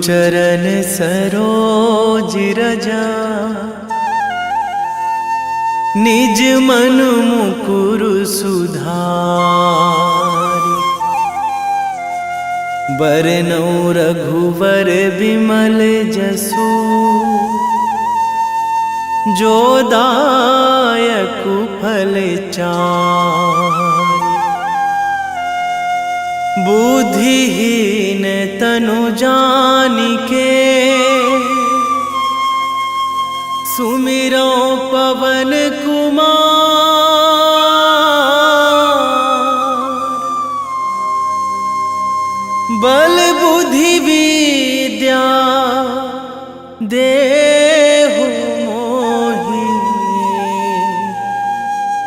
चरण सरोज रजा, निज मन मुकुर सुधारि। बरनौ रघुवर विमल जसु, जो दायक फल चारि। बुद्धिहीन तनु जानिके, सुमिरो पवन कुमार। बल बुद्धि विद्या देहु मोहि,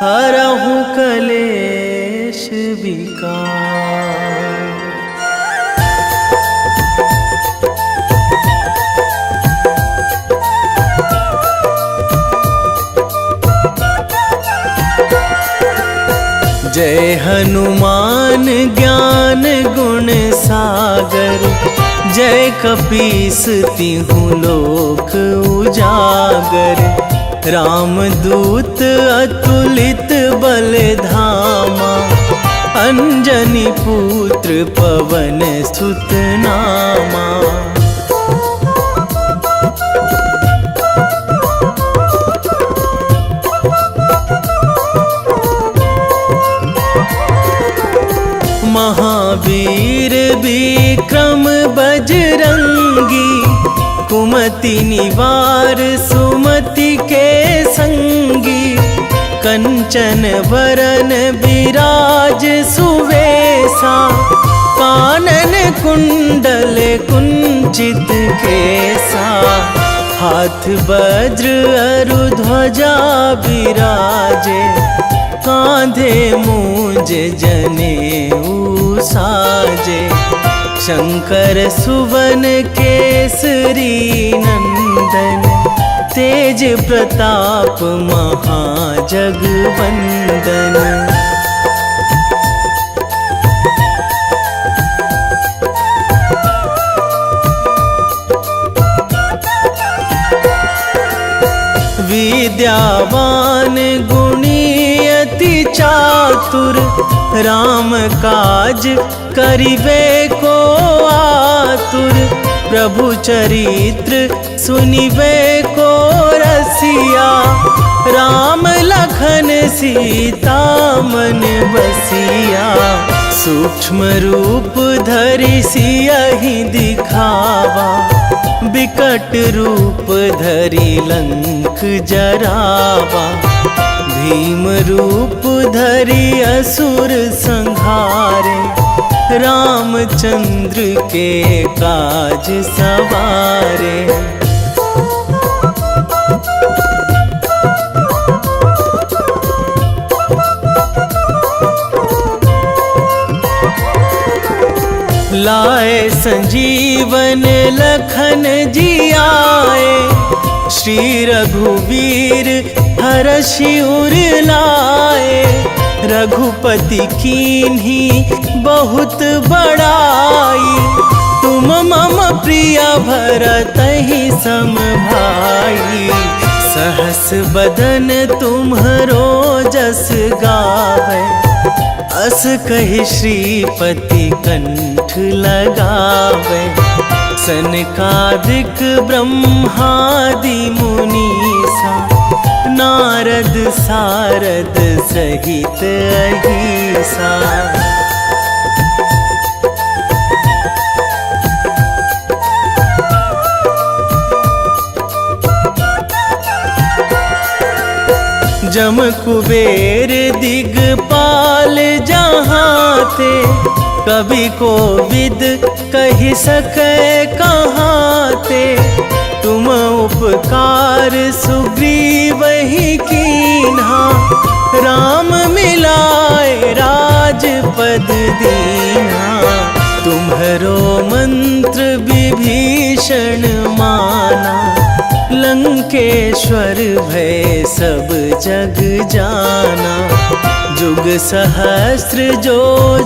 हरहु कलेश विकार। जय हनुमान ज्ञान गुण सागर, जय कपीस तिहु लोक उजागर। रामदूत अतुलित बल धामा, अंजनी पुत्र पवन सुत नामा। महावीर विक्रम बजरंगी, कुमति निवार सुमति के संगी। कंचन वरन विराज सुवेशा, कानन कुंडल कुंचित केसा। हाथ वज्र अरु ध्वजा विराजे, कांधे मूंज जनेऊ साजे। शंकर सुवन केसरी नंदन, तेज प्रताप महाजगवंदन। विद्यावान गुणी अति चातुर, राम काज करिबे को आतुर। प्रभु चरित्र सुनिबे को रसिया, राम लखन सीता मन बसिया। सूक्ष्म रूप धरि सियहि दिखावा, बिकट रूप धरि लंक जरावा। भीम रूप धरि असुर संहारे, रामचंद्र के काज सवारे। लाए संजीवन लखन जियाए, श्री रघुवीर हरषि उर लाए। रघुपति कीन्ही बहुत बड़ाई, तुम मम प्रिय भरतहि सम भाई। सहस बदन तुम्हरो जस गावै, अस कहि श्रीपति कंठ लगावै। सनकादिक ब्रह्मादि मुनीसा, नारद सारद सहित अहिसा। जम कुबेर दिगपाल जहाँ थे, कवि कोविद कहि सकै कहाँ ते। तुम उपकार सुग्रीवहि कीन्हा, राम मिलाए राजपद दीन्हा। तुम्हरो मंत्र विभीषण माना, लंकेश्वर भय सब जग जाना। जुग सहस्र जो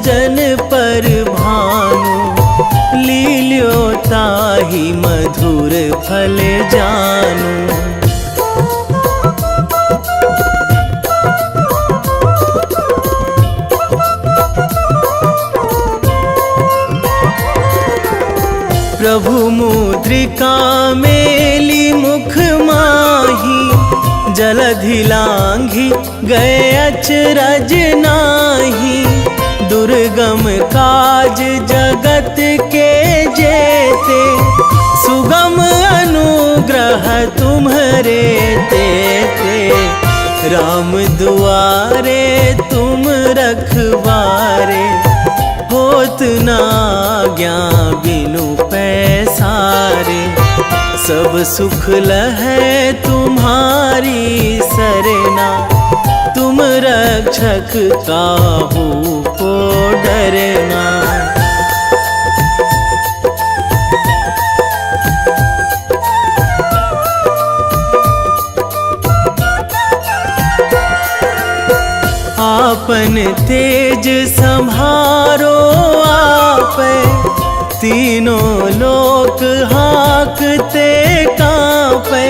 जन पर भानु, लील्यो ताहि मधुर फल जानू। प्रभु मुद्रिका मेली मुख माही, जलधि लांघी गए अचरज नाही। दुर्गम काज जगत के जेते, सुगम अनुग्रह तुम्हरे तेते। राम दुआरे तुम रखवारे, होत ना आज्ञा बिनु पैसारे। सब सुख लहै तुम्हारी सरना, तुम रक्षक काहू को डरना। आपन तेज संभारो आपै, तीनों लोक हाकते कांपै।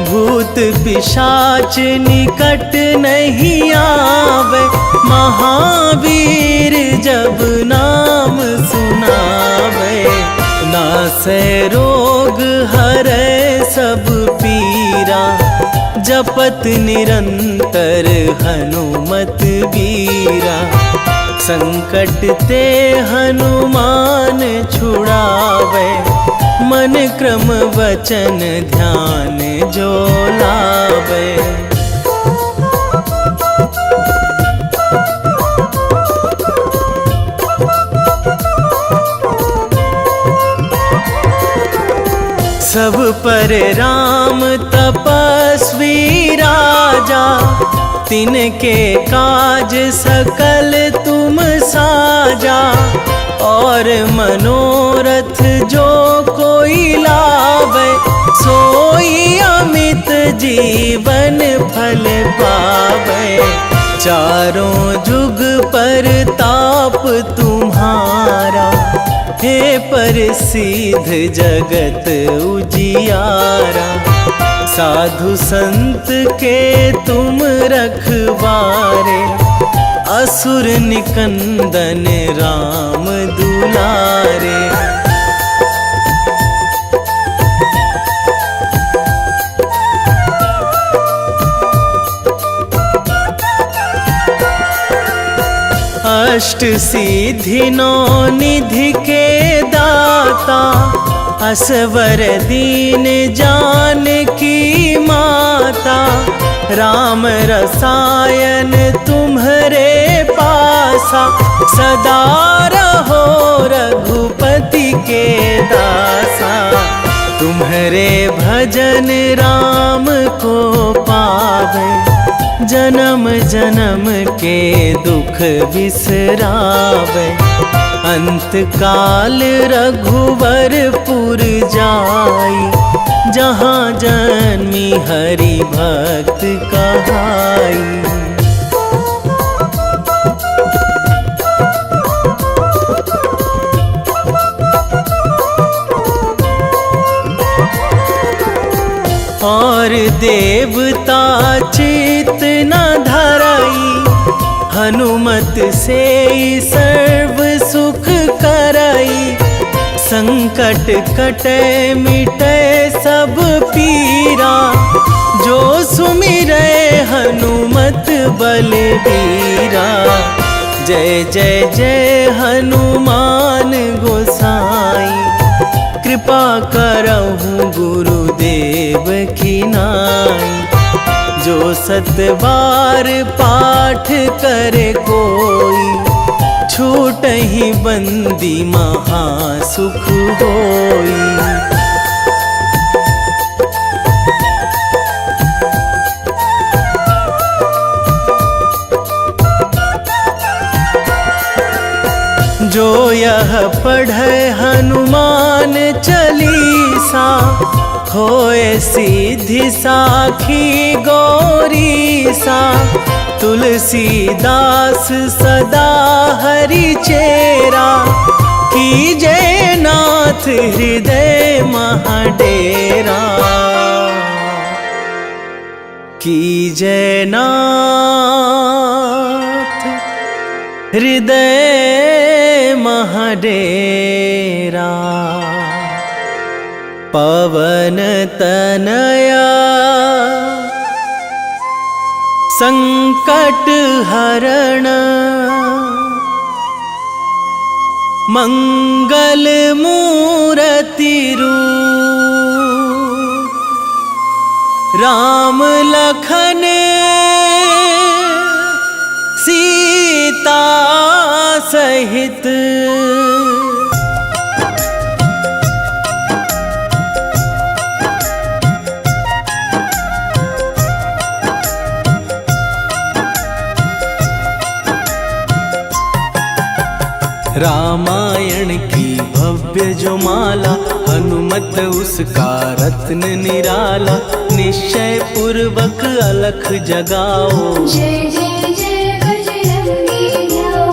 भूत पिशाच निकट नहीं आवे, महावीर जब नाम सुनावे। नासै रोग हरै सब पीरा, जपत निरंतर हनुमत वीरा। संकट ते हनुमान छुड़ावे, मन क्रम वचन ध्यान जो लावे। सब पर राम तपस्वी राजा, तिनके काज सकल तुम साजा। और मनोरथ जो कोई लावे, सोई अमित जीवन फल पावे। चारों जुग पर ताप तुम्हारा, हे प्रसिद्ध जगत उजियारा। साधु संत के तुम रखवारे, असुर निकंदन राम दुलारे। अष्ट सिद्धि नौ निधि के दाता, असवर दीन जानकी माता। राम रसायन तुम्हरे पासा, सदा रहो रघुपति के दासा। तुम्हरे भजन राम को पावे, जन्म जन्म के दुख बिसरावे। अंत काल रघुवरपुर जाई, जहाँ जन्मी हरि भक्त कहाई। और देवता चित न धरई, हनुमत से सर्व सुख करई। संकट कटे मिटे सब पीरा, जो सुमिरै हनुमत बलबीरा। जय जय जय हनुमान गोसाई, कृपा करहु गुरुदेव की नाई। जो सतबार पाठ करे कोई, छूटहि बंदी महासुख होई। जो यह पढ़े हनुमान चालीसा, होए सीधी साखी गौरीसा। तुलसीदास सदा हरि चेरा, कीजे नाथ हृदय महाडेरा, कीजे नाथ हृदय महाडेरा। पवन तनया संकट हरण, मंगल मूर्ति रूप, राम लखन सीता सहित। रामायण की भव्य जो माला, हनुमत उसका रत्न निराला। निश्चय पूर्वक अलख जगाओ, जय जय जय बजरंगी जाओ।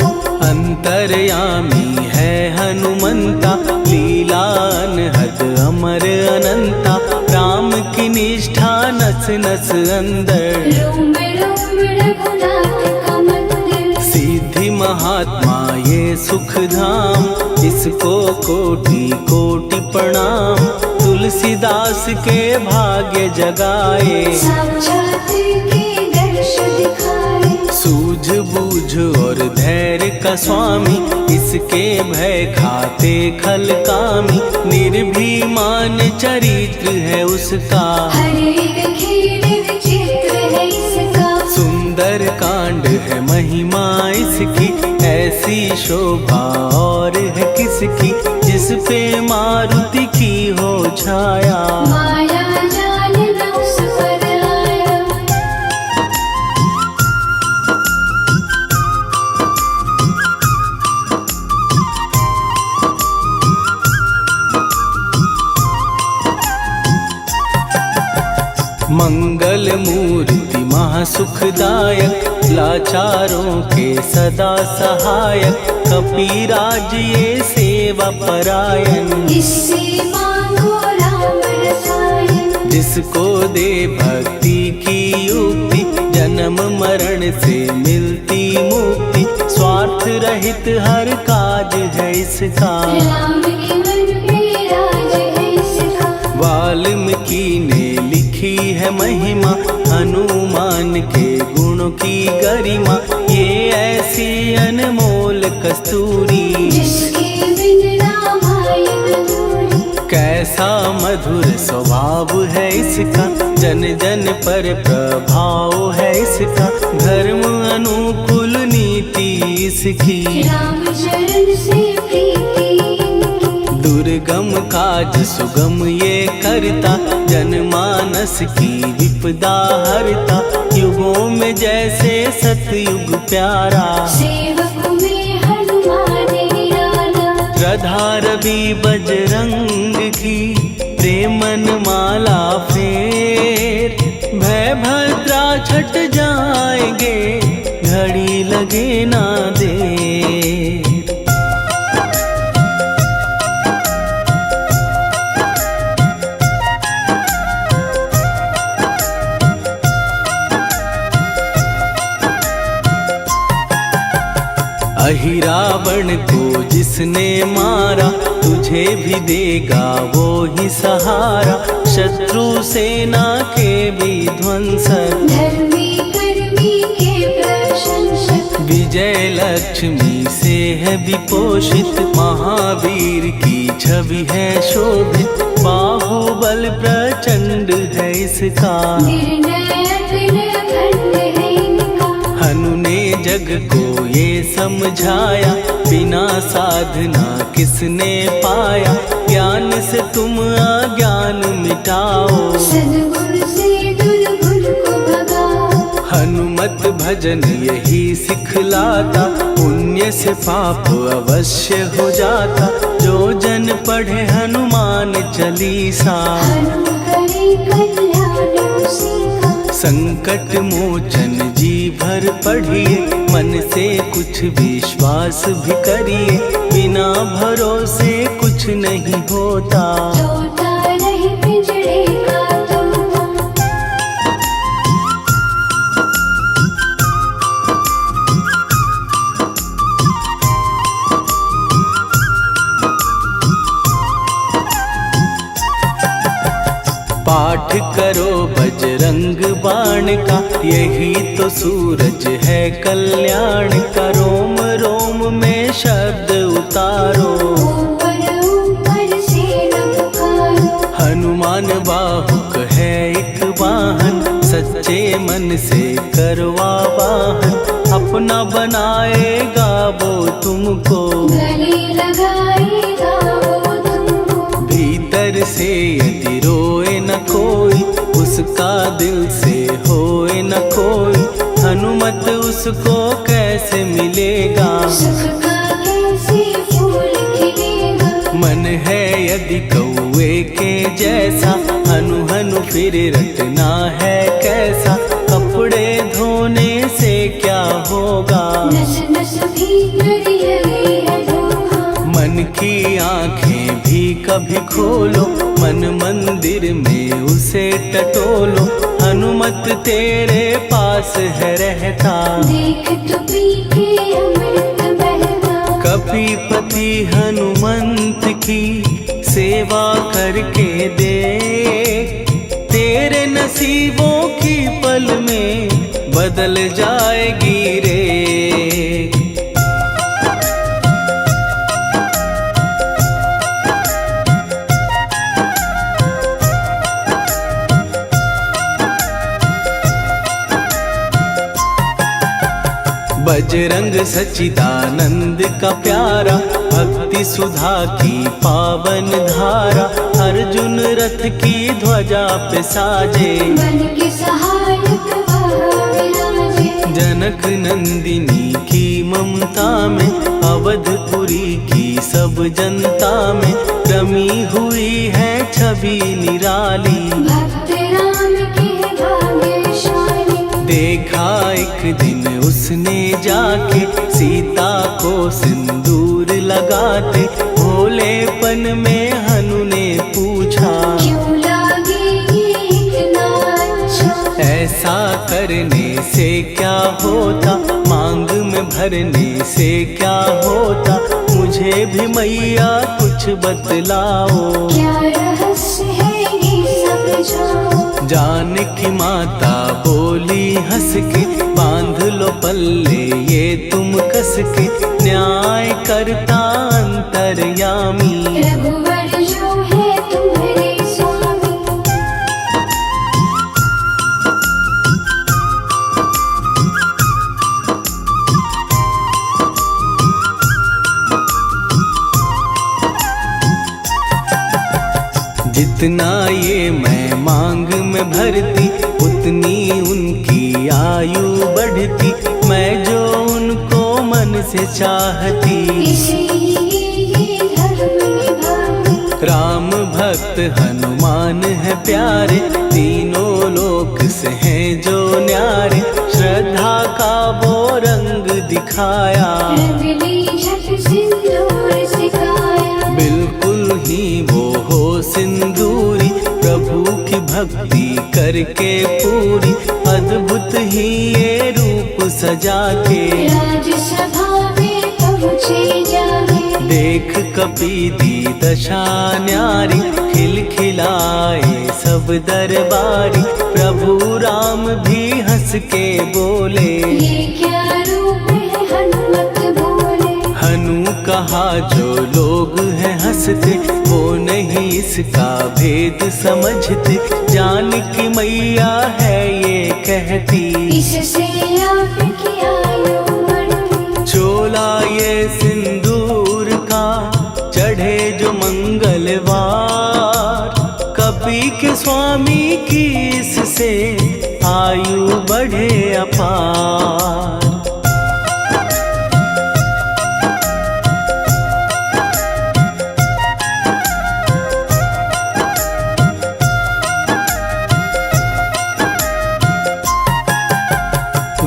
अंतर्यामी है हनुमंता, लीला अनहद अमर अनंता। राम की निष्ठा नस नस अंदर, रोम रोम रघुनाथ का मंदिर। सिद्धि महात्मा ये सुख धाम, इसको कोटि कोटि प्रणाम। तुलसीदास के भाग्य जगाए, साक्षात के दर्श दिखाए। सूझ बूझ और धैर्य का स्वामी, इसके भय खाते खल कामी। निर्भीमान चरित्र है उसका, हर एक खेल विचित्र है इसका। सुंदर कांड है महिमा इसकी, ऐसी शोभा और है किसकी। जिस पे मारुति की हो छाया, माया जाल न उस पर आया। मंगल मूर्ति महासुखदायक, लाचारों के सदा सहायक। कपीराज ये सेवा परायण, इससे मांगो राम रसायन। जिसको दे भक्ति की युक्ति, जन्म मरण से मिलती मुक्ति। स्वार्थ रहित हर काज है इसका, राम के मन पे राज है इसका। वाल्मीकि ने लिखी है महिमा, हनुमान के गुणों की गरिमा। ये ऐसी अनमोल कस्तूरी, जिसके बिन रामायण अधूरी। कैसा मधुर स्वभाव है इसका, जन जन पर प्रभाव है इसका। धर्म अनुकूल नीति इसकी, राम चरण से प्रीति इनकी। दुर्गम काज सुगम ये करता, जनमानस की विपदा हरता। युगों में जैसे सतयुग प्यारा, सेवक में हनुमान निराला। श्रद्धा रवि बजरंग की, प्रेमन माला फेर। भय भद्रा छट जाएंगे, घड़ी लगे ना देर। अहिरावण को जिसने मारा, तुझे भी देगा वो ही सहारा। शत्रु सेना के विध्वंसक, धर्मी कर्मी के प्रशंसक। विजय लक्ष्मी से है विपोषित, महावीर की छवि है शोभित। बाहुबल प्रचंड है इसका, निर्णय अखंड है इनका। हनु ने जग को ये समझाया, बिना साधना किसने पाया। ज्ञान से तुम अज्ञान मिटाओ, सद्गुण से दुर्गुण को भगाओ। हनुमत भजन यही सिखलाता, पुण्य से पाप अवश्य हो जाता। जो जन पढ़े हनुमान चालीसा, हनुम करे कल्याण उसी का। संकट मोचन जीव भर पढ़िए, मन से कुछ विश्वास भी करिए, बिना भरोसे कुछ नहीं होता। तोता रहे पिंजड़े का तोता। पाठ करो बजरंग बाण का, यही तो सूरज है कल्याण का। रोम रोम में शब्द उतारो, ऊपर ऊपर से न पुकारो। हनुमान बाहुक है एक वाहन, सच्चे मन से करवा वाहन। अपना बनाएगा वो तुमको, गले लगाएगा वो तुमको। भीतर से यदि रोए न कोई, उसका दिल से होए न कोई। हनुमत उसको कैसे मिलेगा, सुख का कैसे फूल खिलेगा। मन है यदि कौवे के जैसा, हनु हनु फिर रटना है कैसा। कपड़े धोने से क्या होगा, नस नस भीतर यही है धोखा। मन की आंखें भी कभी खोलो, मन मंदिर में उसे टटोलो। हनुमत तेरे पास है रहता, देख तो पी के अमृत बहता। कपीपति हनुमंत की सेवा करके दे, तेरे नसीबों की पल में बदल जाएगी रे। बजरंग सच्चिदानंद का प्यारा, भक्ति सुधा की पावन धारा। अर्जुन रथ की ध्वजा पे साजे, बन के सहायक वहाँ विराजे। जनक नंदिनी की ममता में, अवधपुरी की सब जनता में रमी हुई है छवि निराली। भक्त राम के भाग्यशाली। देखा एक दिन उसने जाके, सीता को सिंदूर लगाते। भोलेपन में हनु ने पूछा, क्यों लागे ये इतना अच्छा। ऐसा करने से क्या होता, मांग में भरने से क्या होता। मुझे भी मैया कुछ बतलाओ, क्या रहस्य है ये समझाओ। जानकी माता बोली हंस के, बांध लो पल्ले ये तुम कस के। न्याय करता अंतर्यामी, रघुवर जो है तुम्हारे स्वामी। जितना ये मैं मांग में भरती, उतनी उनकी आयु बढ़ती। मैं जो उनको मन से चाहती, इसलिए ये धर्म निभाती। राम भक्त हनुमान है प्यारे, तीनों लोक से हैं जो न्यारे। श्रद्धा का वो रंग दिखाया, रंग ली झट सिंदूर सिखाया। बिल्कुल ही वो हो सिंदूरी, प्रभु की भक्ति करके पूरी। अद्भुत ही ये रूप सजा के, राजसभा में पहुँचे जाके। देख कपी दी दशा न्यारी, खिलखिलाए सब दरबारी। प्रभु राम भी हंस के बोले, ये क्या रूप है हनुमत बोले। हनु कहा जो लोग हैं हंसते, वो नहीं इसका भेद समझते। जानकी मैया है ये कहती, इससे आपकी आयु बढ़ती। चोला ये सिंदूर का चढ़े जो मंगलवार। कपी के स्वामी की इससे आयु बढ़े अपार।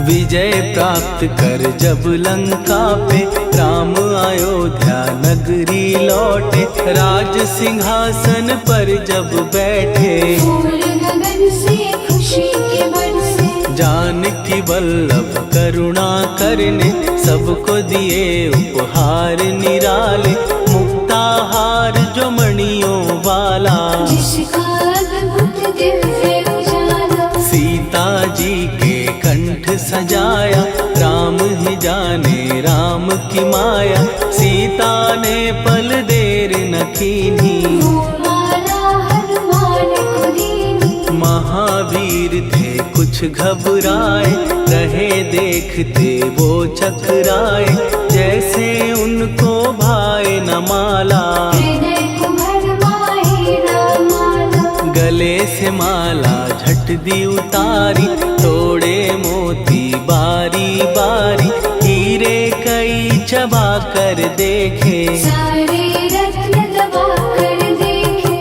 विजय प्राप्त कर जब लंका पे राम अयोध्या नगरी लौटे, राज सिंहासन पर जब बैठे, फूल गगन से खुशी के बरसे, जानकी वल्लभ करुणा करने, सबको दिए उपहार निराले, मुक्ताहार जो मणियों वाला, जिसका अद्भुत दिव्य उजाला, सीता जी के कंठ सजाया, राम ही जाने राम की माया, सीता ने पल देर न कीन्ही, वो माला हनुमान को दीनी, महावीर थे कुछ घबराए, रहे देखते वो चकराए, जैसे उनको भाए न माला, हृदय को भरमाए न माला, गले से माला झट दी उतारी, तोड़े मोती बारी बारी, हीरे कई चबा कर देखे, सारे रत्न दबा कर देखे,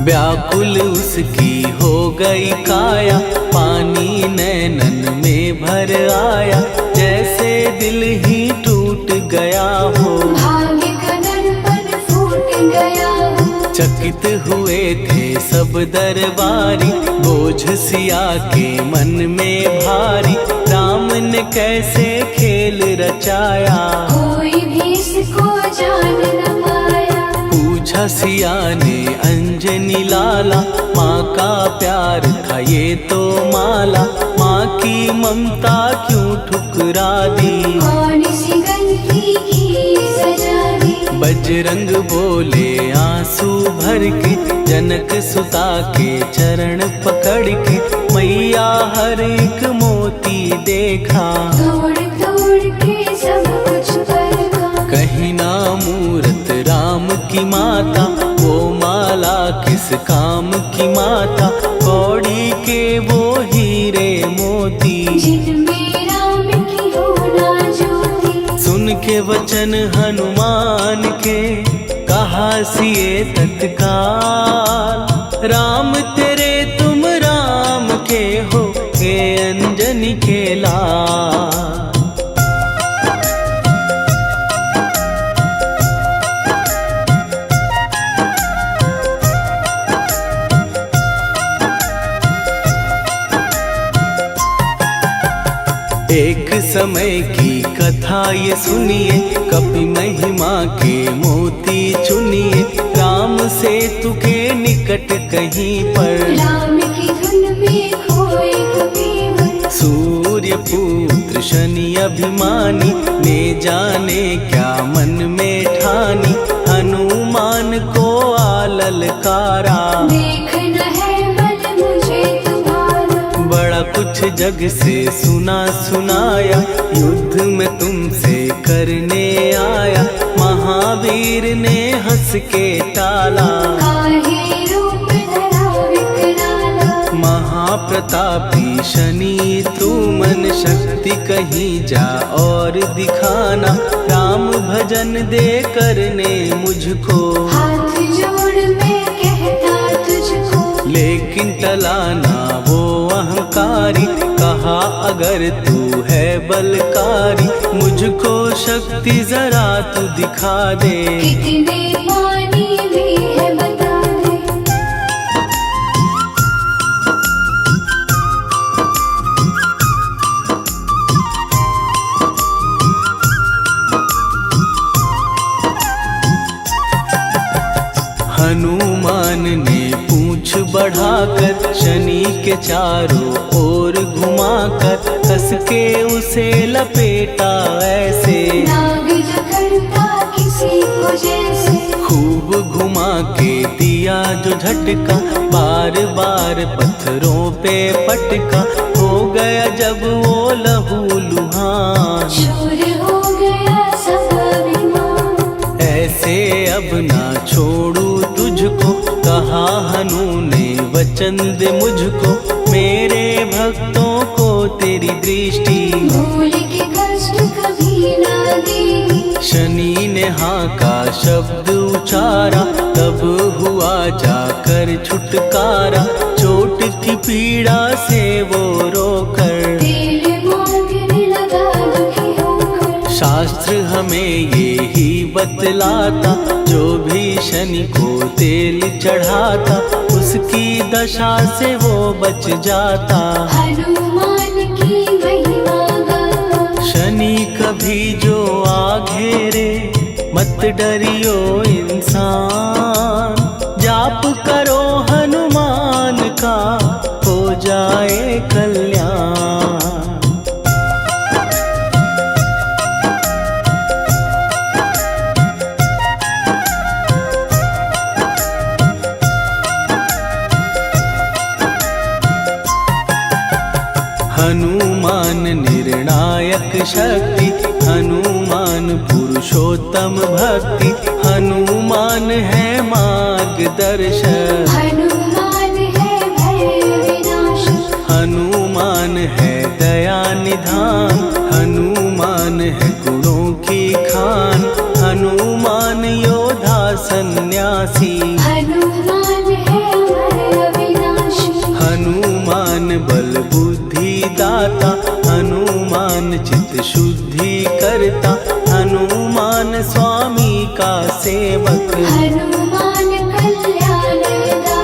व्याकुल उसकी हो गई काया, पानी नैनन में भर आया, जैसे दिल ही टूट गया हो, भाग्य का दर्पण फूट गया हो, चकित हुए थे सब दरबारी, बोझ सिया के मन में भारी, राम ने कैसे खेल रचाया, कोई भी इसको जान न पाया, पूछा सिया ने अंजनी लाला, माँ का प्यार था ये तो माला, माँ की ममता क्यों ठुकरा दी, कौन सी गलती की सजा दी, बजरंग बोले आंसू भर के, जनक सुता के चरण पकड़ के, मैया हर एक मोती देखा, तोड़ तोड़ के सब कुछ परखा, कहीं ना मूरत राम की माता, वो माला किस काम की माता, कौड़ी के वो हीरे मोती, जिनमें राम की होना ज्योति, सुन के वचन हनुमान के, कहा सिए तत्काल, राम तेरे तुम राम के हो, हे अंजनी के लाल। एक समय की कथा ये सुनिए, कपि महिमा के मोती चुनिए, राम सेतु के निकट कहीं पर, राम की धुन में खोए कबीर, सूर्य पुत्र शनि अभिमानी, ने जाने क्या मन में ठानी, हनुमान को आललकारा, देखना है बल मुझे तुम्हारा, बड़ा कुछ जग से सुना सुनाया, युद्ध में तुमसे करने आया, महावीर ने हंस के टाला, काहे रूप धरा विकराला, महाप्रतापी शनि तू मन शक्ति कहीं जा और दिखाना, राम भजन दे करने मुझको, हाथ जोड़ मैं कहता तुझको, लेकिन टलाना वो अहंकारी, कहा अगर तू है बलकारी, मुझको शक्ति जरा तू दिखा दे, कितने पानी भी है बता दे, हनुमान ने पूंछ बढ़ाकर, शनि के चारों ओर घुमाकर, कस के उसे लपेटा ऐसे, नाग जो करता किसी को जैसे, खूब घुमा के दिया जो झटका, बार बार पत्थरों पे पटका, हो गया जब वो लहू लुहान, शूर हो गया सब अभिमान, ऐसे अब ना छोड़ू तुझको, कहा हनु ने वचन दे मुझको, मेरे भक्तों को तेरी दृष्टि, भूल के कष्ट शनि ने हाँ का शब्द उचारा, तब हुआ जाकर छुटकारा। चोट की पीड़ा से वो रोकर तेल मांगने लगा दुखी होकर। शास्त्र हमें ये ही बतलाता, जो भी शनि को तेल चढ़ाता, उसकी दशा से वो बच जाता। हनुमान की महिमा गाता। शनि कभी जो आ घेरे, मत डरियो इंसान। जाप करो हनुमान का, हो जाए कल्याण। हनुमान निर्णायक शक्ति, हनुमान पुरुषोत्तम भक्ति। हनुमान है मार्गदर्शक, हनुमान है भय विनाशक। हनुमान है दया निधान। हनुमान है गुणों की खान। हनुमान योद्धा सन्यासी। हनुमान है भय विनाशी। हनुमान बल बुद्धि दाता। हनुमान चित्त शुद्धि करता। हनुमान स्वामी का सेवक। हनुमान कल्याणदाता।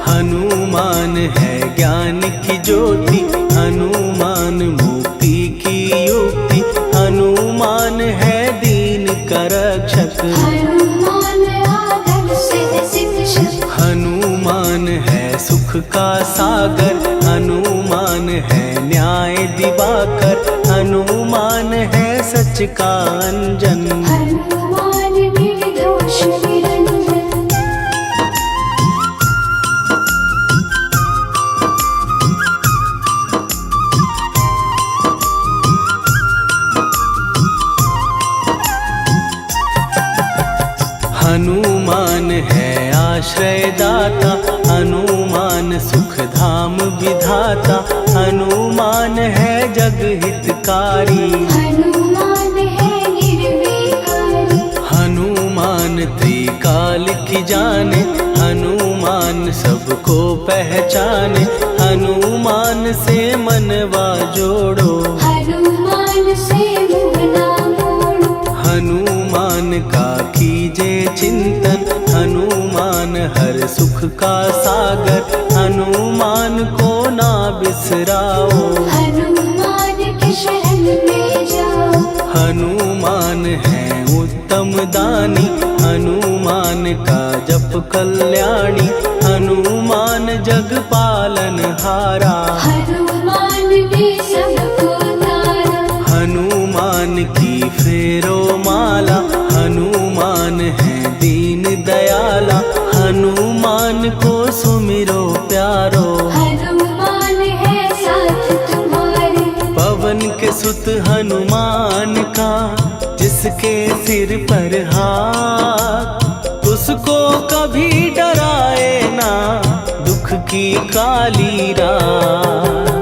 हनुमान है ज्ञान की ज्योति। हनुमान मुक्ति की युक्ति। हनुमान है दीन का रक्षक। हनुमान आदर सिद्ध सिद्ध शक्ति। हनुमान है सुख का सागर। हनुमान है न्याय दिवाकर। हनुमान है सच का अंजन। हनुमान निर्दोष निरंजन। हनुमान है आश्रयदाता। हनुमान सुख धाम विधाता। हनुमान है जग हितकारी। हनुमान है निर्विकारी। हनुमान त्रिकाल की जाने। हनुमान सबको पहचाने। हनुमान से मनवा जोड़ो। हनुमान से मुँह ना मोड़ो। हनुमान का कीजे चिंतन। हनुमान हर सुख का सागर। हनुमान को ना बिसराओ। हनुमान के शरण में जाओ। हनुमान है उत्तम दानी। हनुमान का जप कल्याणी। हनुमान जग पालन हारा। हनुमान ने सबको तारा। हनुमान की फेरो माला। हनुमान है दीन दयाला। हनुमान को सुमिरो प्यारो। हनुमान है साथ तुम्हारे। पवन के सुत हनुमान का, जिसके सिर पर हाथ, उसको कभी डराए ना दुख की काली रात।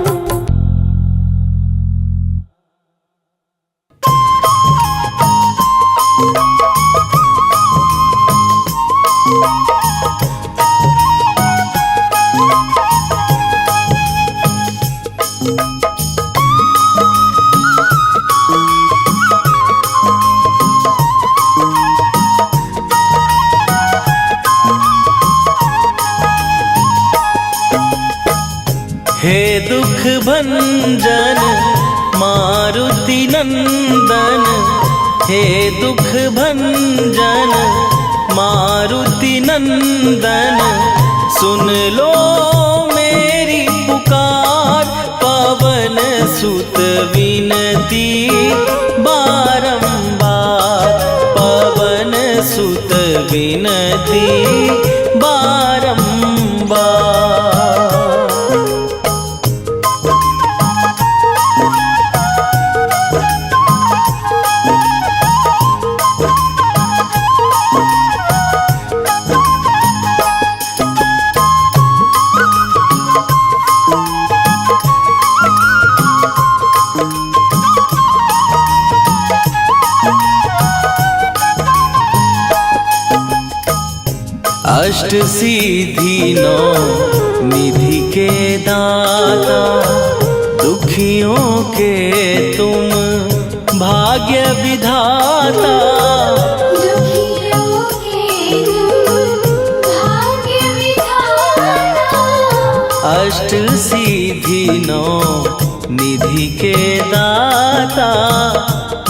हे दुख भंजन मारुति नंदन। हे दुख भंजन मारुति नंदन। सुन लो मेरी पुकार। पवन सुत विनती बारंबार। पवन सुत विनती बारंबार। अष्ट सिद्धि नौ निधि के दाता, दुखियों के तुम भाग्य विधाता। दुखियों के तुम भाग्य विधाता। अष्ट सिद्धि नौ निधि के दाता,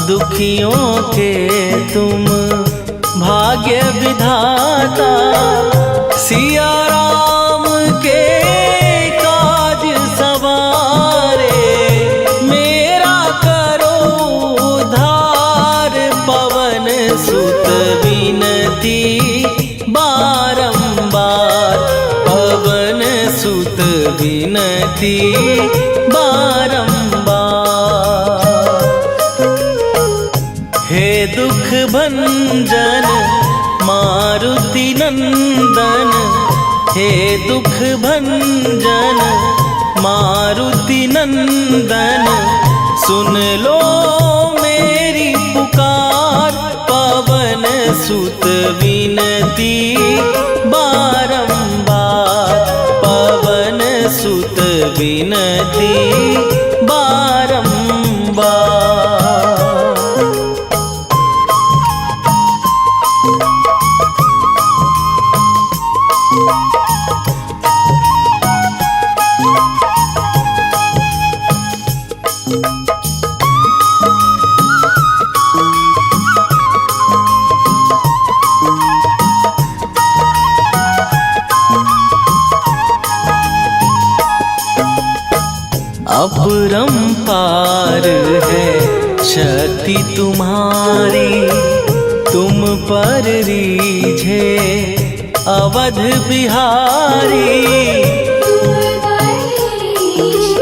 दुखियों के तुम भाग्य विधाता। सिया राम के काज सवारे, मेरा करो उद्धार। पवन सुत विनती बारंबार, पवन सुत विनती बारंबार। हे दुख भंजन मारुति नंदन, हे दुख भंजन मारुति नंदन। सुन लो मेरी पुकार, पवन सुत विनती बारंबार, पवन सुत विनती बारंबार। अपरंपार है शक्ति तुम्हारी, तुम पर रीझे अवध बिहारी। तुम बरीझे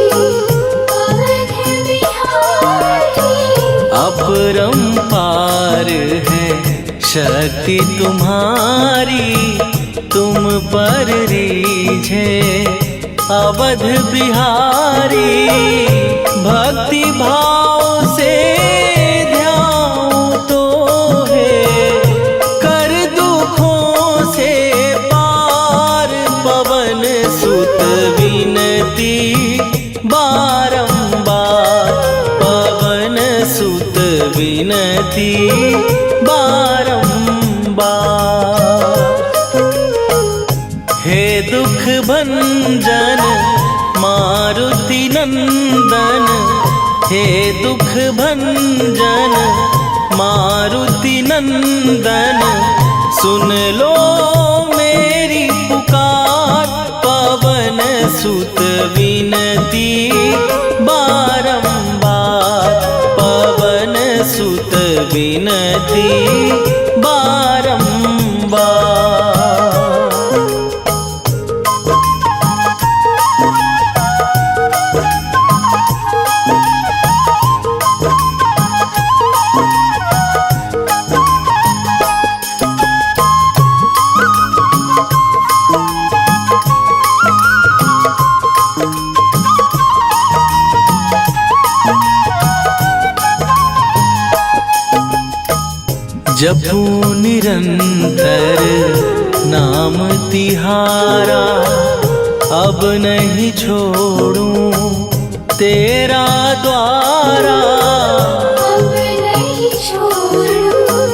अवध बिहारी। अपरंपार है शक्ति तुम्हारी, तुम पर रीझे अवध बिहारी। भक्ति भाव से ध्यान तो है, कर दुखों से पार। पवन सुत विनती बारंबार, पवन सुत विनती बारंबार। हे दुख भंजन मारुति नंदन, हे दुख भंजन मारुति नंदन। सुन लो मेरी पुकार, पवन सुत विनती बारंबार, पवन सुत विनती बारंबार। जपू निरंतर नाम तिहारा, अब नहीं छोड़ूं तेरा द्वारा। अब नहीं छोड़ूं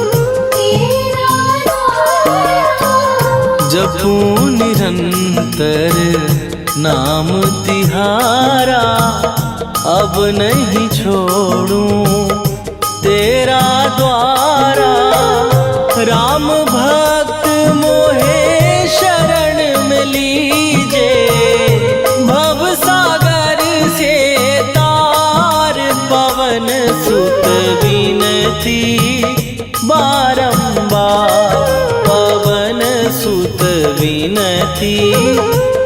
तेरा द्वारा। जपू निरंतर नाम तिहारा, अब नहीं छोड़ूं तेरा द्वारा। राम भक्त मोहे शरण में लीजे, भव सागर से तार। पवन सुत विनती बारंबार, पवन सुत विनती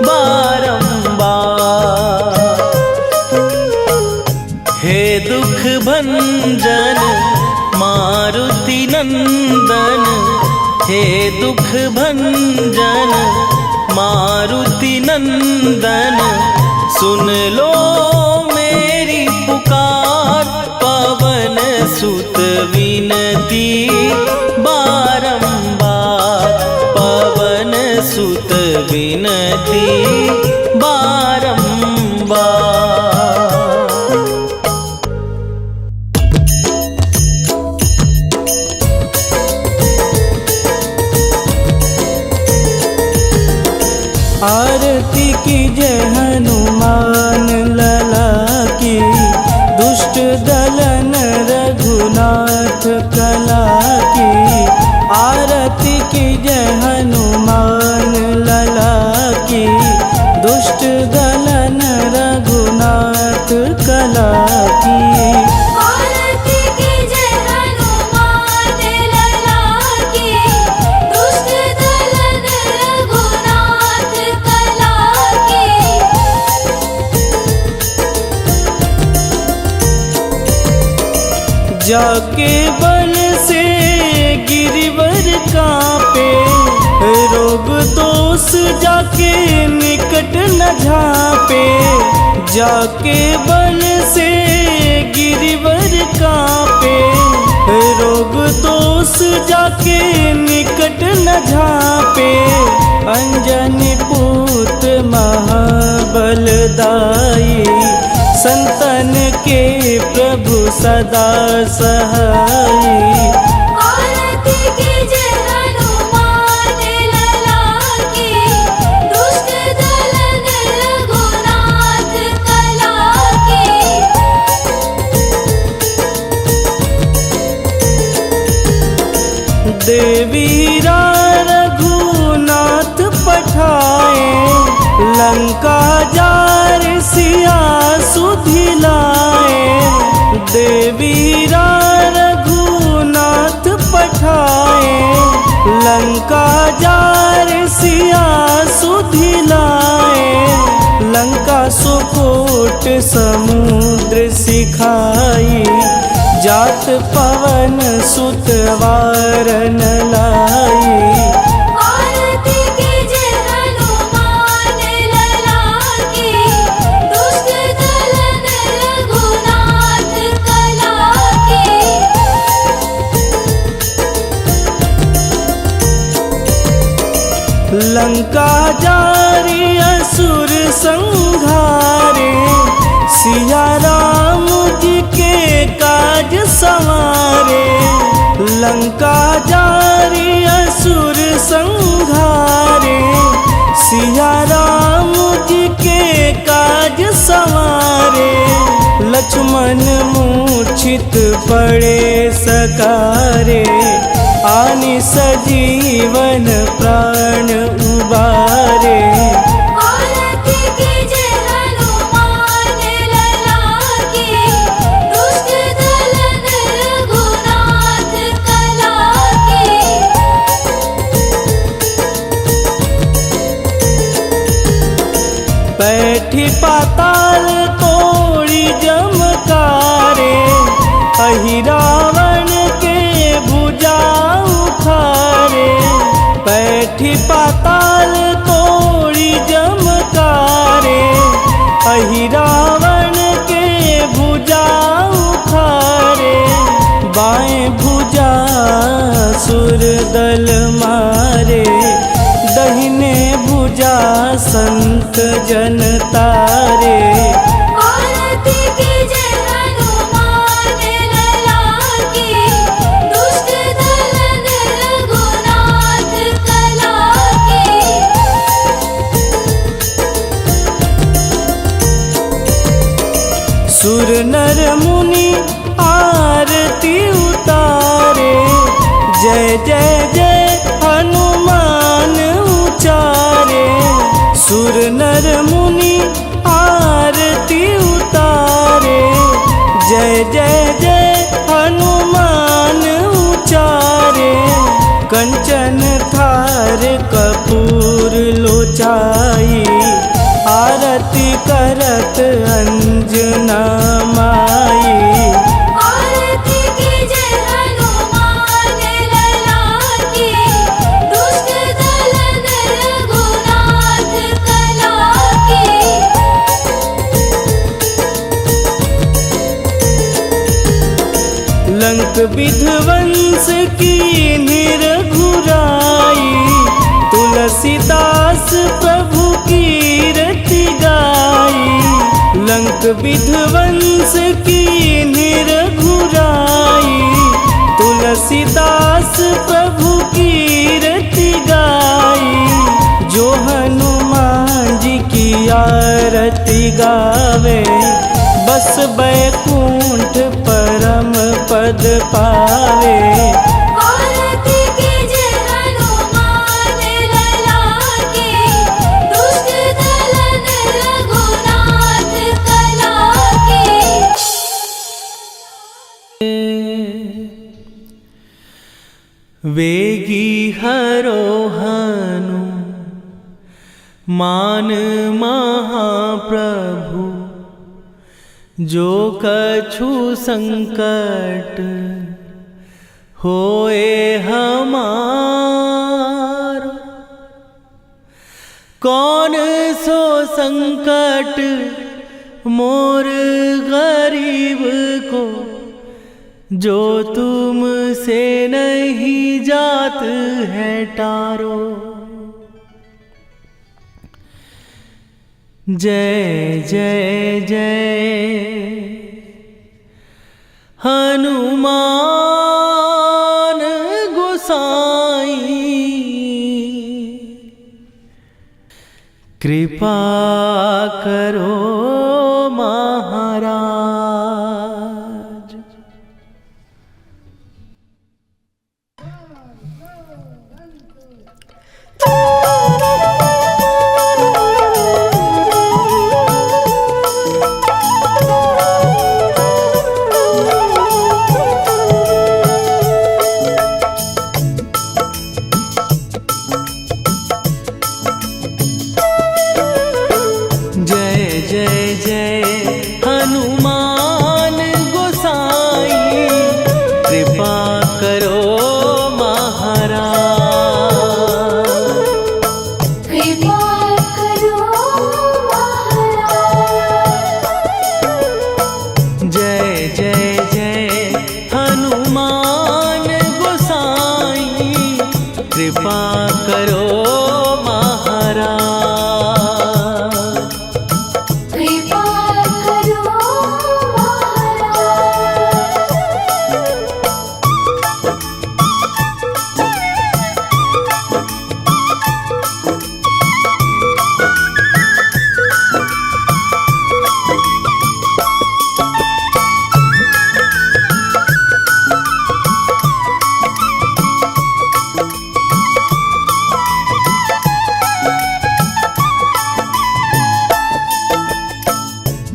बारंबार। हे दुख भंजन मारुति नंदन, हे दुख भंजन मारुति नंदन। सुन लो मेरी पुकार, पवन सुत विनती बारंबार, पवन सुत बिनती बारंबार। आरती कीजय हनुमान लला की, दुष्ट दलन रघुनाथ कला की। आरती कीजय हनुमान लला की, दुष्ट दलन रघुनाथ कला की। आरती कीजय हनुमान लला की, दुष्ट दलन रघुनाथ कला की। जाके बल से गिरिवर कांपे, रोग दोष जाके निकट न झांपे। जाके बल से गिरिवर कांपे, रोग दोष जाके निकट न झांपे। अंजनी पूत महाबलदाई, संतन के प्रभु सदा सहाई। आरती कीजय हनुमान लला की, दुष्ट दलन रघुनाथ कला की। देवीरा रघुनाथ पठाए, लंका जार सिया सुधिलाए। देवीरा रघुनाथ पठाए, लंका जार सिया सुधिलाए। लंका सुकोट समुद्र सिखाई, जात पवन सुत वारन लाई। आरती कीजय हनुमान लला की, दुष्ट दलन रघुनाथ कला की। लंका जारी असुर संहारे, सिया राम जी के काज संवारे। लंका जारी असुर संहारे, सिया राम जी के काज संवारे। लक्ष्मण मूर्छित पड़े सकारे, आनि सजीवन प्राण उबारे। आरती कीजय हनुमान लला की, दुष्ट दलन रघुनाथ कला की। बैठी पाताल तोड़ी जमकारे, अहि रावण के भुजा उखारे। बैठी पाताल तोड़ी जमकारे, अहि रावण के भुजा उखारे। बाएं भुजा सुर दल मारे, दहिने भुजा संत जन तारे। आरती कीजय हनुमान लला की, दुष्ट दलन रघुनाथ कला की। सुर नर मुनि आरती उतारे, जय जय जय हनुमान उचारे। सुर नर मुनि आरती उतारे, जय जय जय हनुमान उचारे। कंचन थार कपूर लोचाई, आरती करत अंजना माई। आरती कीजय हनुमान लला की, दुष्ट दलन रघुनाथ कला की। लंक विध्वंस की निरघुराई, तुल तुलसीदास प्रभु कीरति गाई, लंक विध्वंस की निरघुराई। तुलसीदास प्रभु कीरति गाई, जो हनुमान जी की आरती गावे, बस बैकुंठ परम पद पावे। आरती कीजे हनुमान लला की, दुष्ट दलन रघुनाथ कला की। वेगी हरोहनु मान महाप्रभु, जो कछु संकट होए हमार। कौन सो संकट मोर गरीब को, जो तुमसे नहीं जात है टारो। जय जय जय हनुमान गोसाई, कृपा करो महाराज। हनुमान गोसाई, कृपा करो महाराज। कृपा करो महाराज। जय जय जय हनुमान गोसाई, कृपा करो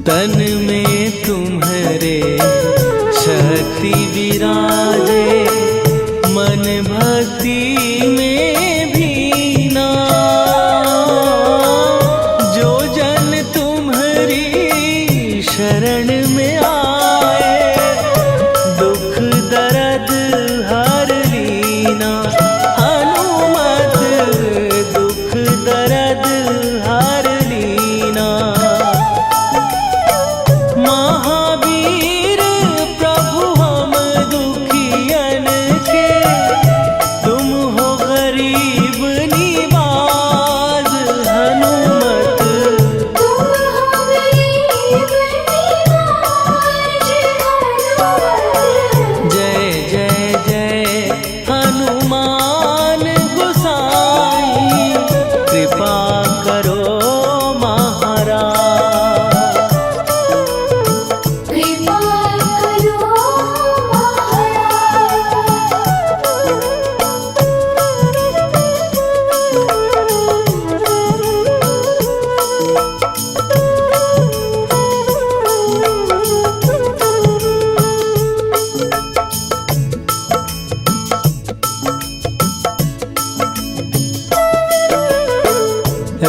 तन में तुम्हारे शक्ति विराजे, मन भक्ति में भीना। जो जन तुम्हारी शरण में आए, दुख दर्द हर लीना। हनुमत दुख दर्द हर लीना। महावीर प्रभु हम दुखियन के, तुम हो गरीब निवाज। हनुमत तुम हो गरीब निवाज। जय जय जय हनुमान गोसाई, कृपा करो महाराज। कृपा करो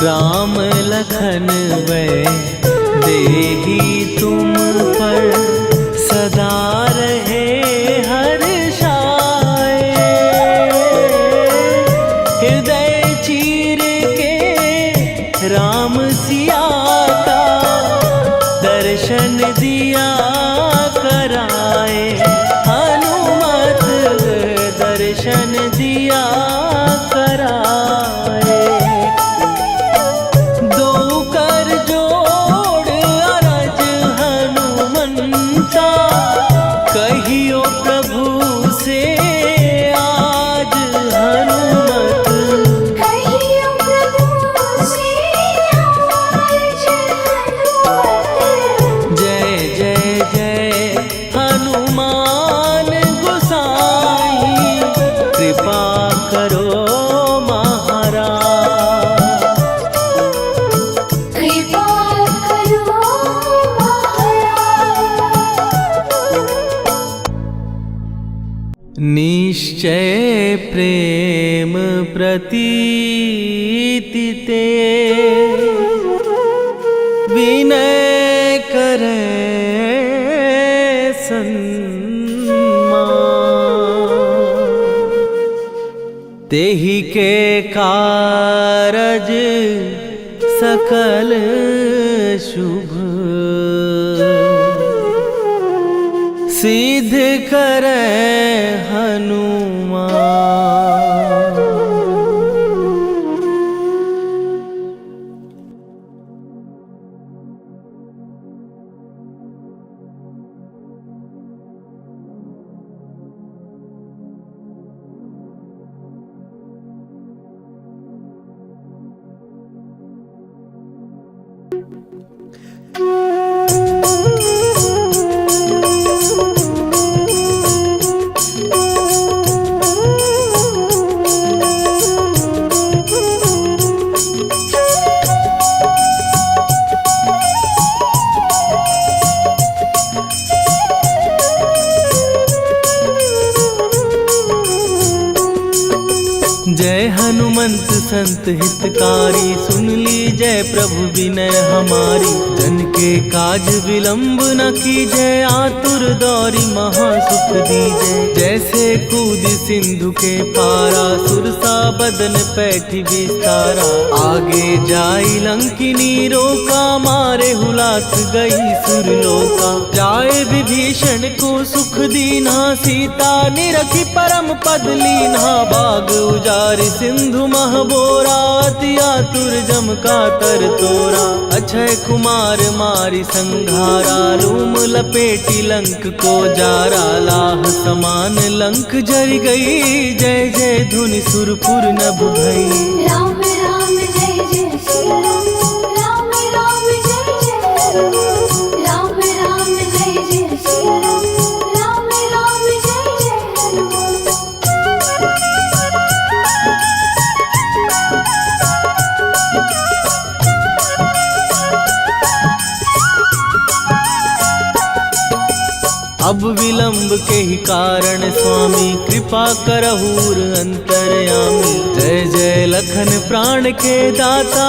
राम लखन वै देही तुम पर, सदा रहे हर्षाए। हृदय चीर के राम सिया का, दर्शन दिया कराए। हनुमत दर्शन दिया कराए। निश्चय प्रेम प्रतीति ते विनय करे सन्मान। तेहि के कारज सकल शुभ सिद्ध करे हनुमान। जय हनुमंत संत हितकारी, सुन लीजय प्रभु विनय हमारी। जन के काज विलंब न कीजय, आतुर दौरी महासुख दीजय। जैसे कूद सिंधु के पारा, सुरसा बदन पैठी विस्तारा। आगे जाई लंकिनी रोका, मारे हुलाक गई सुरलोका। जाए विभीषण को सुख दीना, सीता निरखी परम पद लीना। बाग उजारि सिंधु महबोरा, अति आतुर जम का तर तोरा। अक्षय कुमार मारी संघारा, रूम लपेटी लंक को जारा। लाह समान लंक जरि गई, जय जय धुनि सुरपुर नभ भई। राम राम जय जय सिया राम, राम राम जय जय हनुमान। राम राम जय जय सिया राम, राम राम जय जय हनुमान। अब विलंब के ही कारण स्वामी, कृपा करहूर अंतरयामी। जय जय लखन प्राण के दाता,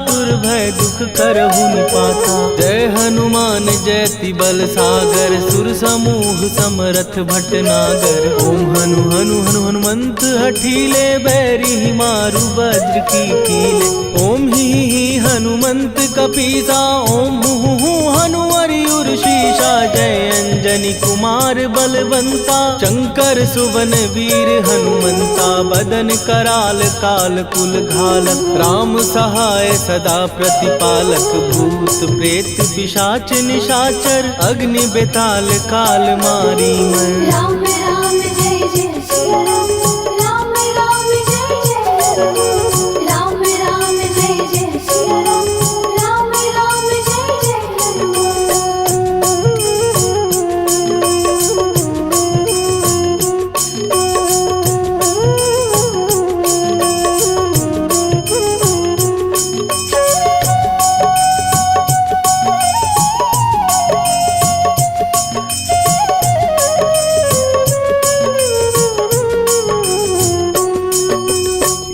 दुर्भय दुख करहु निपाता। जय हनुमान जयति बल सागर, सुर समूह समरथ भटनागर। ओम हनु हनु हनु हनुमंत हठीले, बैरी मारु वज्र की कीले। ओम ही हनुमंत कपीसा, ओम हु हनुमरि उर्शीषा। जय अंजनी कुमार बलवंता, शंकर सुवन वीर हनुमंता। बदन कराल काल कुल घालक, राम सहाय सदा प्रतिपालक। भूत प्रेत पिशाच निशाचर, अग्नि बेताल काल मारी मैं। राम राम जय जय सिया राम, राम राम जय जय हनुमान। राम राम जय जय सिया राम, राम राम जय जय हनुमान।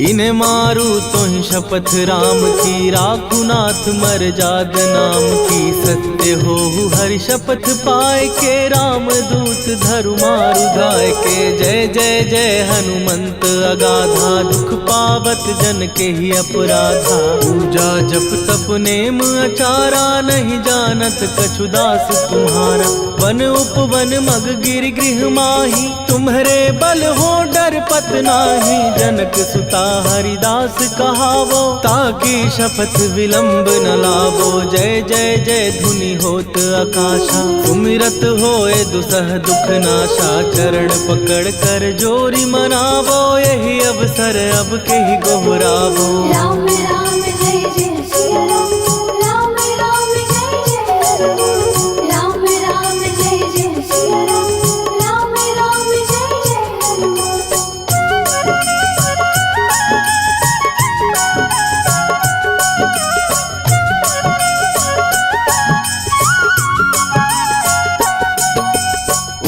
इन्हें मारू तो ही शपथ राम की, राखू नाथ मर जाग नाम की। सत्य हो हरि शपथ पाए के, राम दूत धरु मारु धाय के। जय जय जय हनुमंत अगाधा, दुख पावत जन के ही अपराधा। पूजा जप तप नेम अचारा, नहीं जानत कछु दास तुम्हारा। वन उपवन मग गिर गृह माही, तुम्हारे बल हो डर पत नाही। जनक सुता हरिदास कहावो, ताकि शपथ विलंब न लावो। जय जय जय धुनि होत आकाशा, सुमिरत होए दुसह दुख नाशा। चरण पकड़ कर जोरी मनावो, यही अवसर अब के ही गोहरावो। राम राम जय जय सिया राम, राम राम जय जय हनुमान। राम राम जय जय सिया राम, राम राम जय जय हनुमान।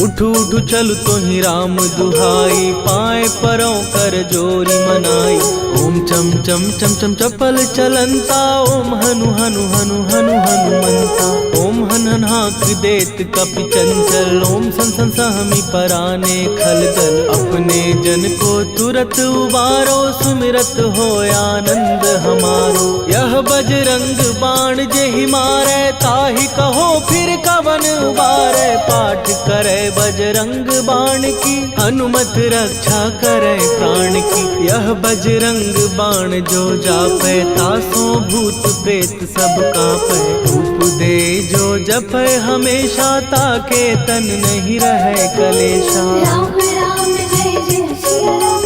उठू उठू चलु तोहि राम दुहाई, पाए परों कर जोरी मनाई। ओम चम चम चम चम चपल चलंता, ओम हनु हनु हनु हनु हनुमंता। ओम हन हन हाक देत कपि चंचल, ओम सन सन सहमी पराने खलदल। अपने जन को तुरत उबारो, सुमिरत हो आनंद हमारो। यह बजरंग बाण जेहि मारे, ताहि कहो फिर कवन उबारे। पाठ करे बजरंग बाण की, हनुमत रक्षा करे प्राण की। यह बजरंग बाण जो जापै, तासो भूत प्रेत सब कापै। धूप दे जो जपै हमेशा, ताके तन नहीं रहे कलेशा। राम राम जय जय सिया राम,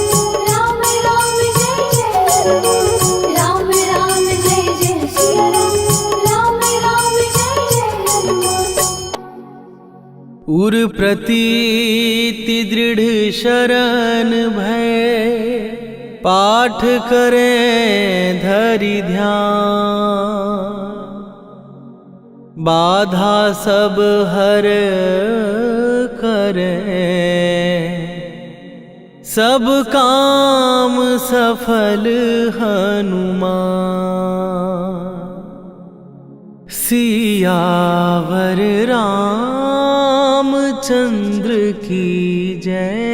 राम राम जय जय हनुमान। राम राम जय जय सिया राम, राम राम जय जय हनुमान। उर प्रतीति दृढ़ शरण भय, पाठ करें धरि ध्यान। बाधा सब हर करें, सब काम सफल हनुमान। सियावर रामचंद्र की जय।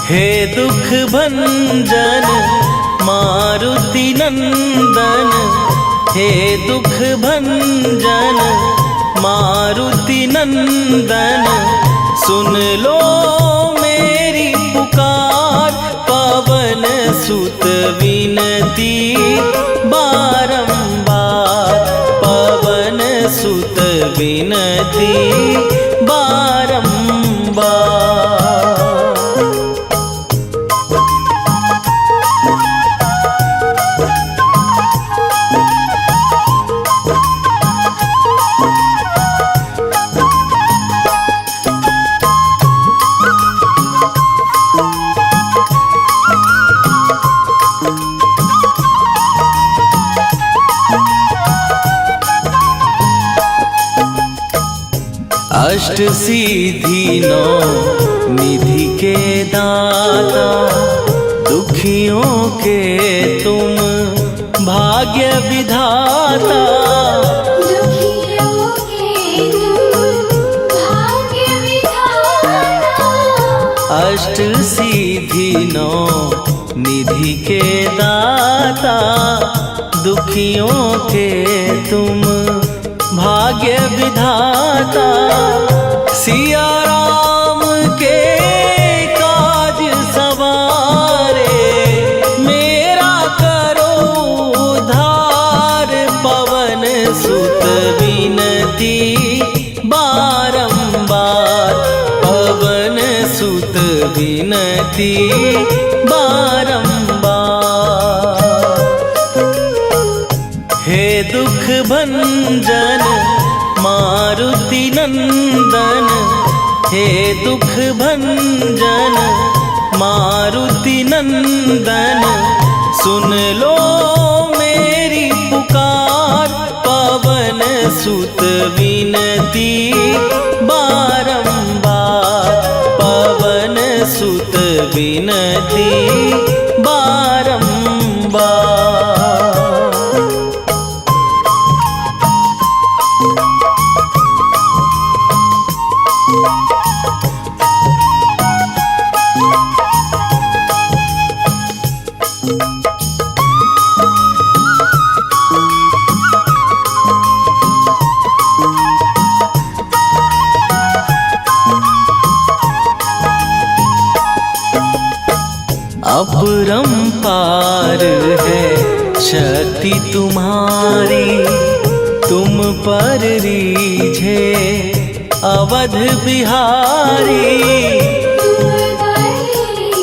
हे दुख भंजन मारुति नंदन, हे दुख भंजन मारुति नंदन। सुन लो मेरी पुकार, पवन सुत विनती बारंबार। पवन सुत विनती बारंबार। अष्ट सिद्धि नौ निधि के दाता, दुखियों के तुम भाग्य विधाता। दुखियों के तुम भाग्य विधाता। अष्ट सिद्धि नौ निधि के दाता, दुखियों के तुम भाग्य विधाता। सिया राम के काज सवारे, मेरा करो उद्धार। पवन सुत विनती बारंबार, पवन सुत विनती बारंबार। हे दुख भंजन मारुति नंदन, हे दुख भंजन मारुति नंदन। सुन लो मेरी पुकार, पवन सुत विनती बारंबार। पवन सुत विनती बारंबार। अपरंपार है शक्ति तुम्हारी, तुम पर रीझे अवध बिहारी। तुम पर रीझे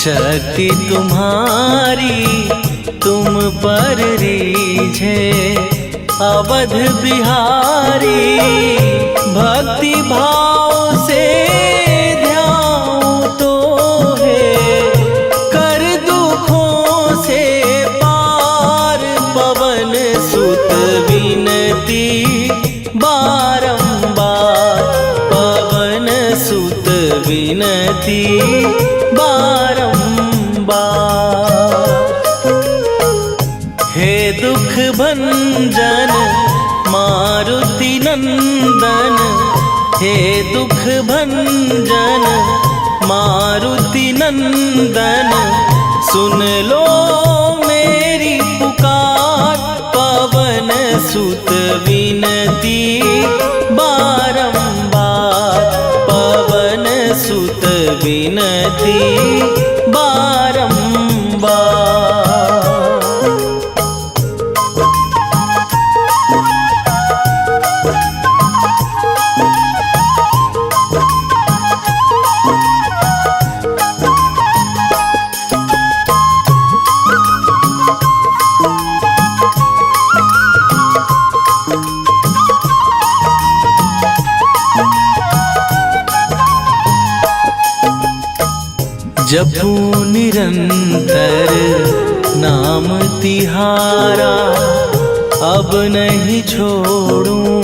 शक्ति तुम्हारी तुम पर रीझे अवध बिहारी। भक्ति भाव से ध्यान तो है कर दुखों से पार। पवन सुत विनती बारंबार, पवन सुत विनती बारंबार। हे दुख भंजन मारुति नंदन, हे दुख भंजन मारुति नंदन। सुन लो मेरी पुकार, पवन सुत विनती बारंबार, पवन सुत विनती बारंबार। जपू निरंतर नाम तिहारा, अब नहीं छोड़ूं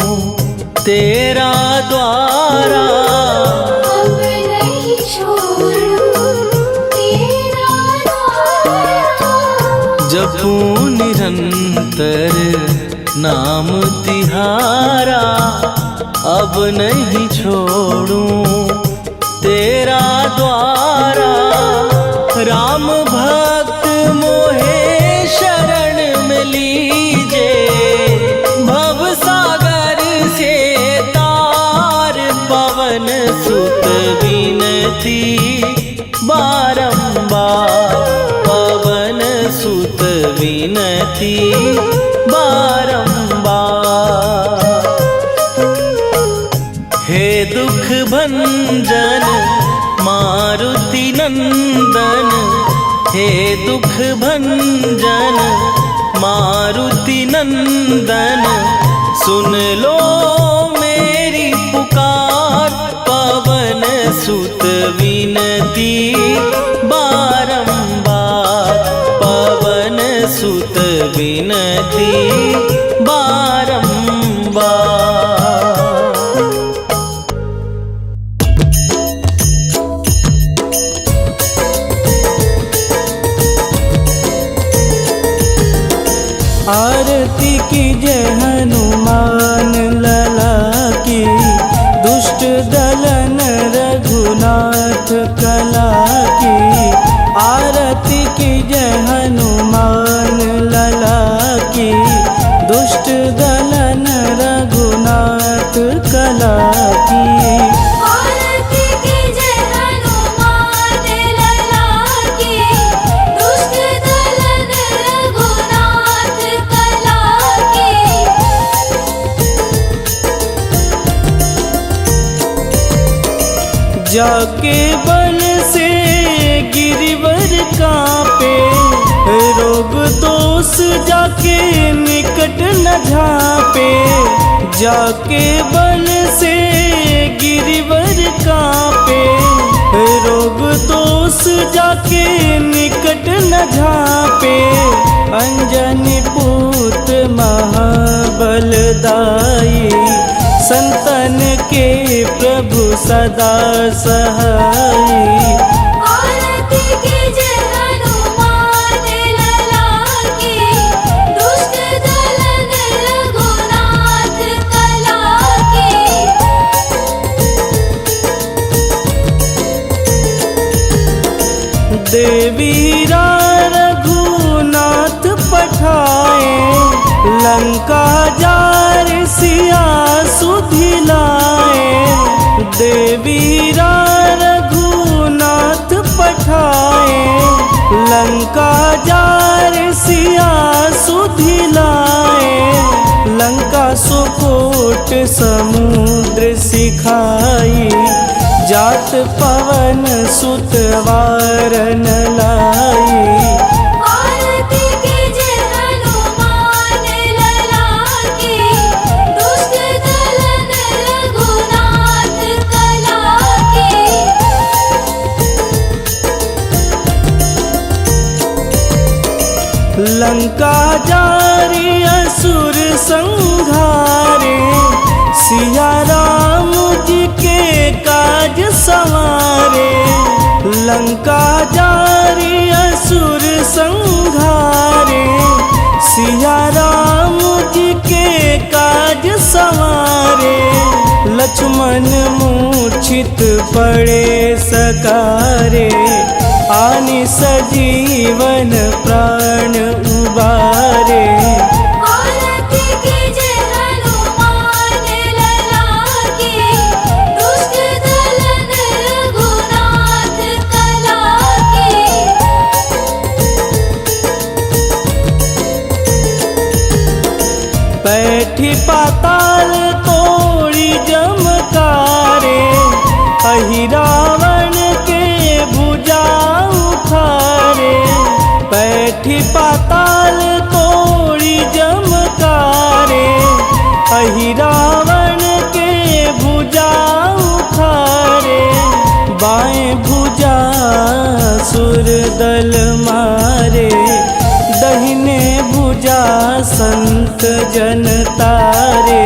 तेरा द्वारा। अब नहीं छोड़ूं तेरा द्वारा। जपू निरंतर नाम तिहारा, अब नहीं छोड़ूं तेरा द्वारा। राम भक्त मोहे शरण में लीजे, भव सागर से तार। पवन सुत विनती बारंबार, पवन सुत विनती बारंबार। हे दुख भंजन मारुति नंदन, हे दुख भंजन मारुति नंदन। सुन लो मेरी पुकार, पवन सुत विनती बारंबार, पवन सुत विनती बारंबार। आरती कीजय हनुमान लला की, दुष्ट दलन रघुनाथ कला की। आरती कीजय हनुमान लला की, दुष्ट दलन रघुनाथ कला की। आरती कीजय हनुमान लला की, दुष्ट दलन रघुनाथ कला की। जाके बल से गिरिवर कांपे, रोग दोष जाके निकट न झांपे। जाके बल से गिरिवर कांपे, रोग दोष जाके निकट न झांपे। अंजनी पूत महाबलदाई, संतन के प्रभु सदा सहाई। आरती कीजय हनुमान लला की, दुष्ट दलन रघुनाथ कला की। देवीरा रघुनाथ पठाए, लंका जार सिया सुधिलाए। देवीरा रघुनाथ पठाए, लंका जार सिया सुधिलाए। लंका सुकोट समुद्र सिखाई, जात पवन सुत वारन लाई। आरती कीजे हनुमान लला की, दुष्ट दलन रघुनाथ कला की। लंका जारी असुर संहारे, सिया राम जी के काज संवारे। लंका जारी असुर संहारे, सिया राम जी के काज संवारे। लक्ष्मण मूर्छित पड़े सकारे, आनि सजीवन प्राण उबारे। आरती कीजे हनुमान लला की, दुष्ट दलन रघुनाथ कला की। बैठी पाताल तोड़ी जमकारे, अहि रावण के भुजा उखारे। बैठी पाताल तोड़ी जमकारे, अहि रावण के भुजा उखारे। बाएं भुजा सुर दल मारे, दहिने भुजा संत जन तारे।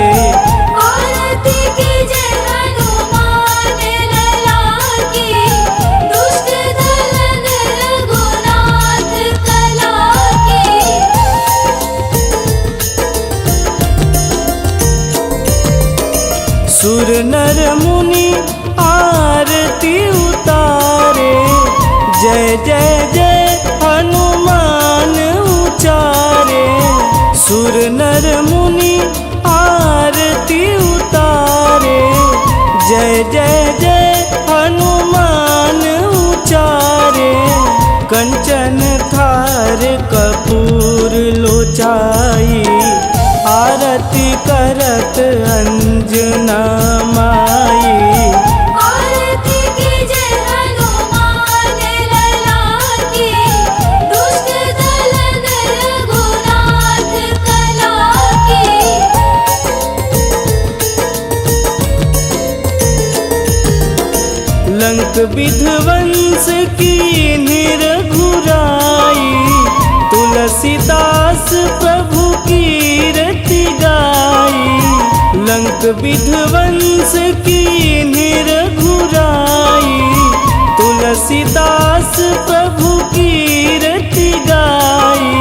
आरती कीजे हनुमान लला की, दुष्ट दलन रघुनाथ कला की। सुर नर मुनि आरती उतारे, जय जय जय हनुमान उचारे। सुर नर मुनि आरती उतारे, जय जय जय हनुमान उचारे। कंचन थार कपूर लोचाई, आरती करत अंजना माई। आरती कीजे हनुमान लला की, दुष्ट दलन रघुनाथ कला की। लंक विध्वंस की निरघुराई, तुलसीदास प्रभु कीरति गाई। लंक विध्वंस की निरघुराई, तुलसीदास प्रभु कीरति गाई।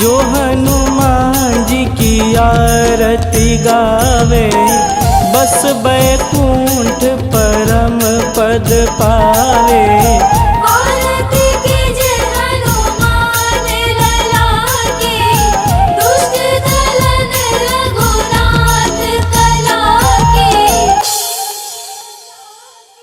जो हनुमान जी की आरती गावे, बस बैकुंठ परम पद पावे।